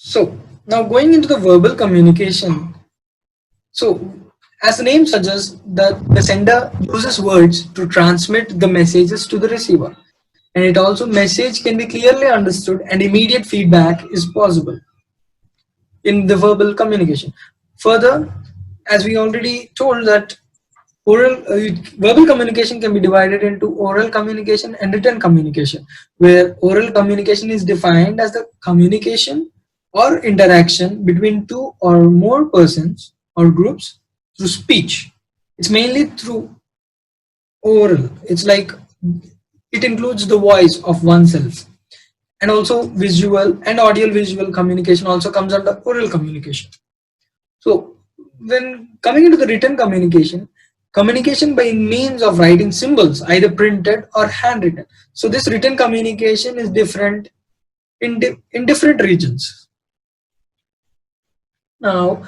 So now going into the verbal communication. So as the name suggests, that the sender uses words to transmit the messages to the receiver. And it also message can be clearly understood and immediate feedback is possible in the verbal communication. Further, as we already told that verbal communication can be divided into oral communication and written communication, where oral communication is defined as the communication or interaction between two or more persons or groups through speech. It's mainly through oral. It's like it includes the voice of oneself, and also visual and audio visual communication also comes under oral communication. So when coming into the written communication, communication by means of writing symbols, either printed or handwritten. So this written communication is different in different regions. Now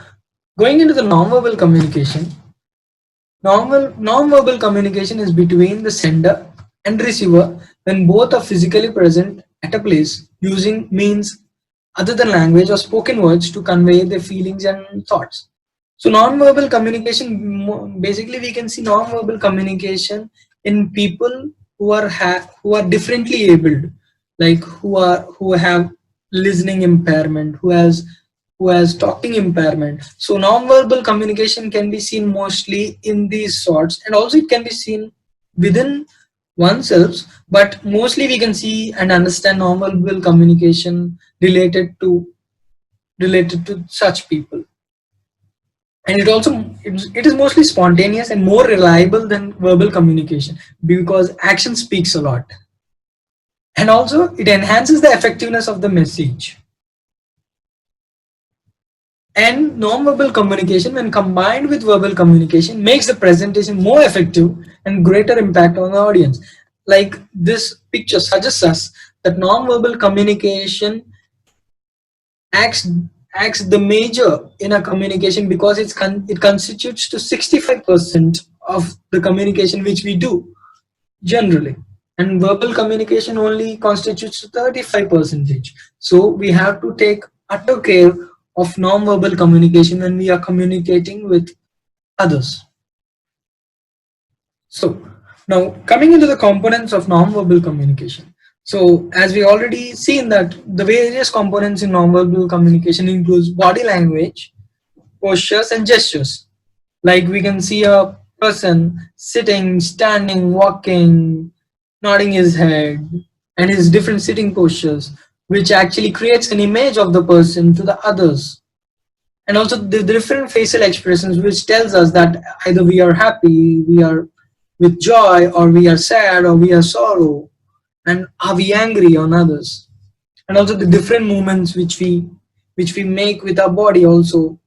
going into the non-verbal communication, non-verbal communication is between the sender and receiver when both are physically present at a place using means other than language or spoken words to convey their feelings and thoughts. So non-verbal communication, basically we can see non-verbal communication in people who are differently abled, like who have listening impairment, who has talking impairment. So non-verbal communication can be seen mostly in these sorts, and also it can be seen within oneself, but mostly we can see and understand non-verbal communication related to such people. And it is mostly spontaneous and more reliable than verbal communication because action speaks a lot, and also it enhances the effectiveness of the message. And non-verbal communication, when combined with verbal communication, makes the presentation more effective and greater impact on the audience. Like this picture suggests us that non-verbal communication acts acts the major in a communication because it constitutes to 65% of the communication which we do generally, and verbal communication only constitutes 35 percentage. So we have to take utter care of non-verbal communication when we are communicating with others. So now coming into the components of non-verbal communication. So as we already seen that the various components in non-verbal communication includes body language, postures and gestures. Like we can see a person sitting, standing, walking, nodding his head, and his different sitting postures, which actually creates an image of the person to the others. And also the different facial expressions, which tells us that either we are happy, we are with joy, or we are sad, or we are sorrow, and are we angry on others. And also the different movements which we make with our body also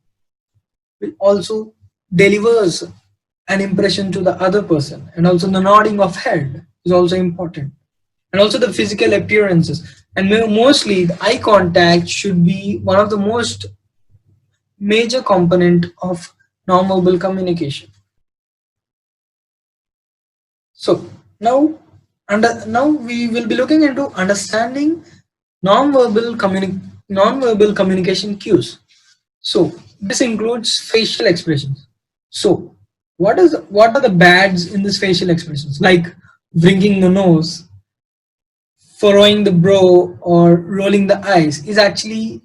delivers an impression to the other person. And also the nodding of head is also important, and also the physical appearances. And mostly the eye contact should be one of the most major component of non-verbal communication. So now we will be looking into understanding non-verbal communication cues. So this includes facial expressions. So what are the bads in this facial expressions, like wrinkling the nose, furrowing the brow, or rolling the eyes is actually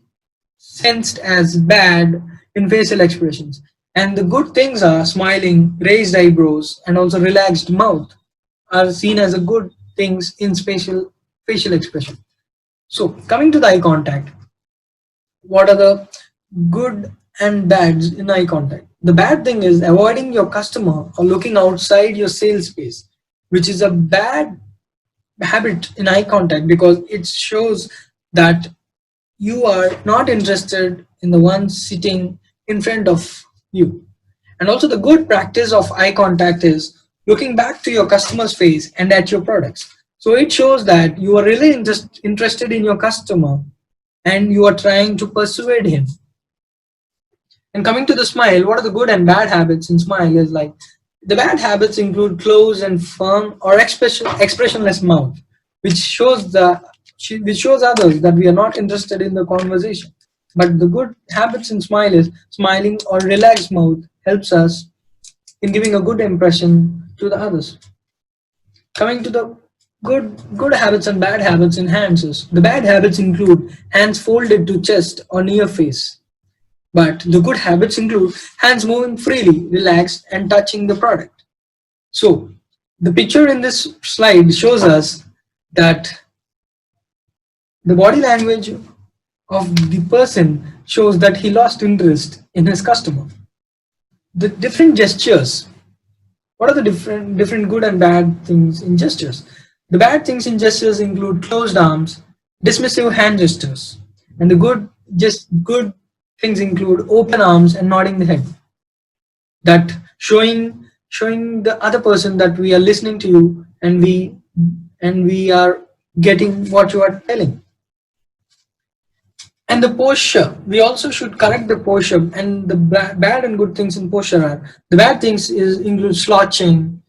sensed as bad in facial expressions. And the good things are smiling, raised eyebrows, and also relaxed mouth are seen as a good things in facial expression. So coming to the eye contact, what are the good and bads in eye contact? The bad thing is avoiding your customer or looking outside your sales space, which is a bad habit in eye contact because it shows that you are not interested in the one sitting in front of you. And also the good practice of eye contact is looking back to your customer's face and at your products. So it shows that you are really interested in your customer and you are trying to persuade him. And coming to the smile, what are the good and bad habits in smile is like the bad habits include closed and firm or expressionless mouth, which shows others that we are not interested in the conversation. But the good habits in smile is smiling or relaxed mouth helps us in giving a good impression to the others. Coming to the good habits and bad habits in hands is the bad habits include hands folded to chest or near face. But the good habits include hands moving freely, relaxed, and touching the product. So, the picture in this slide shows us that the body language of the person shows that he lost interest in his customer. The different gestures. What are the different good and bad things in gestures? The bad things in gestures include closed arms, dismissive hand gestures, and the good things include open arms and nodding the head. That showing the other person that we are listening to you and we are getting what you are telling. And the posture, we also should correct the posture. And the bad and good things in posture are the bad things include slouching,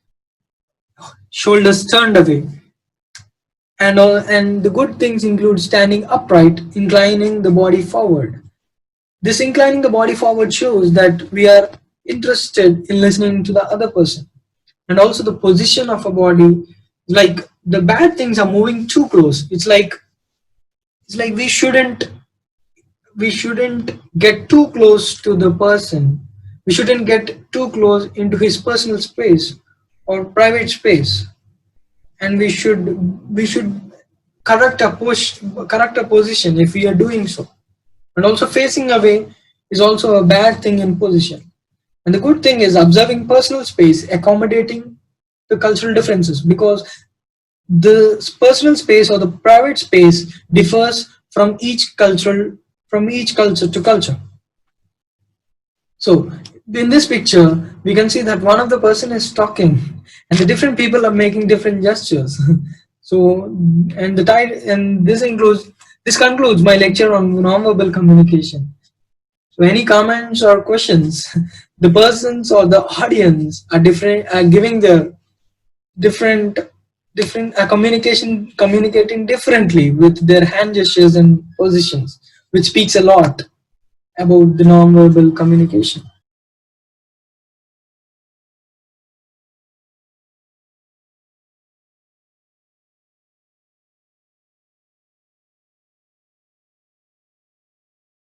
shoulders turned away, and the good things include standing upright, inclining the body forward. This inclining the body forward shows that we are interested in listening to the other person. And also the position of a body, like the bad things are moving too close. It's like we shouldn't get too close to the person. We shouldn't get too close into his personal space or private space. And we should correct a position if we are doing so. And also facing away is also a bad thing in position. And the good thing is observing personal space, accommodating the cultural differences, because the personal space or the private space differs from each culture to culture. So in this picture, we can see that one of the person is talking and the different people are making different gestures. So, and this concludes my lecture on nonverbal communication. So any comments or questions? The persons or the audience are giving their different communicating differently with their hand gestures and positions, which speaks a lot about the nonverbal communication.